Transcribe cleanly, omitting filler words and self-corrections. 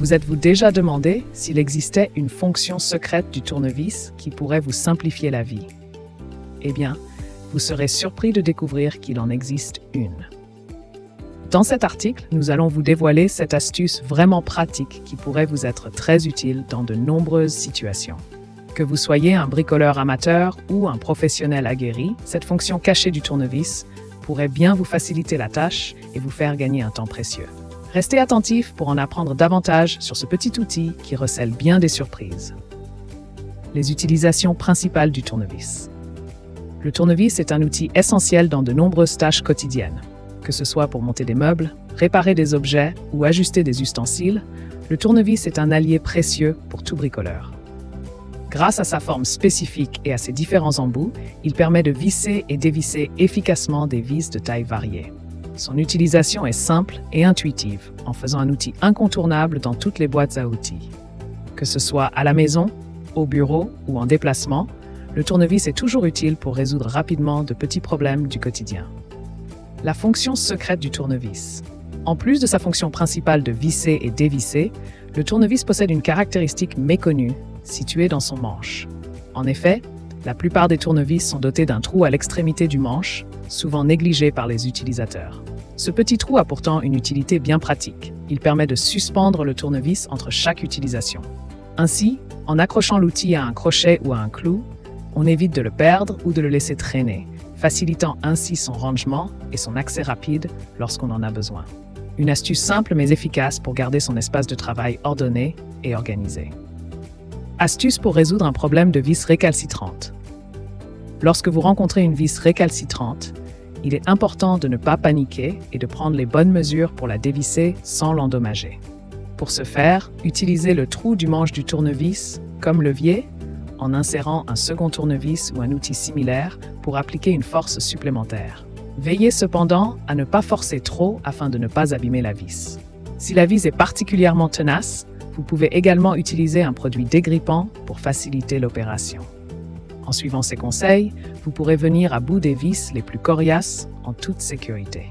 Vous êtes-vous déjà demandé s'il existait une fonction secrète du tournevis qui pourrait vous simplifier la vie? Eh bien, vous serez surpris de découvrir qu'il en existe une. Dans cet article, nous allons vous dévoiler cette astuce vraiment pratique qui pourrait vous être très utile dans de nombreuses situations. Que vous soyez un bricoleur amateur ou un professionnel aguerri, cette fonction cachée du tournevis pourrait bien vous faciliter la tâche et vous faire gagner un temps précieux. Restez attentifs pour en apprendre davantage sur ce petit outil qui recèle bien des surprises. Les utilisations principales du tournevis. Le tournevis est un outil essentiel dans de nombreuses tâches quotidiennes. Que ce soit pour monter des meubles, réparer des objets ou ajuster des ustensiles, le tournevis est un allié précieux pour tout bricoleur. Grâce à sa forme spécifique et à ses différents embouts, il permet de visser et dévisser efficacement des vis de taille variée. Son utilisation est simple et intuitive, en faisant un outil incontournable dans toutes les boîtes à outils. Que ce soit à la maison, au bureau ou en déplacement, le tournevis est toujours utile pour résoudre rapidement de petits problèmes du quotidien. La fonction secrète du tournevis. En plus de sa fonction principale de visser et dévisser, le tournevis possède une caractéristique méconnue, située dans son manche. En effet, la plupart des tournevis sont dotés d'un trou à l'extrémité du manche, souvent négligé par les utilisateurs. Ce petit trou a pourtant une utilité bien pratique. Il permet de suspendre le tournevis entre chaque utilisation. Ainsi, en accrochant l'outil à un crochet ou à un clou, on évite de le perdre ou de le laisser traîner, facilitant ainsi son rangement et son accès rapide lorsqu'on en a besoin. Une astuce simple mais efficace pour garder son espace de travail ordonné et organisé. Astuce pour résoudre un problème de vis récalcitrante. Lorsque vous rencontrez une vis récalcitrante, il est important de ne pas paniquer et de prendre les bonnes mesures pour la dévisser sans l'endommager. Pour ce faire, utilisez le trou du manche du tournevis comme levier en insérant un second tournevis ou un outil similaire pour appliquer une force supplémentaire. Veillez cependant à ne pas forcer trop afin de ne pas abîmer la vis. Si la vis est particulièrement tenace, vous pouvez également utiliser un produit dégrippant pour faciliter l'opération. En suivant ces conseils, vous pourrez venir à bout des vis les plus coriaces en toute sécurité.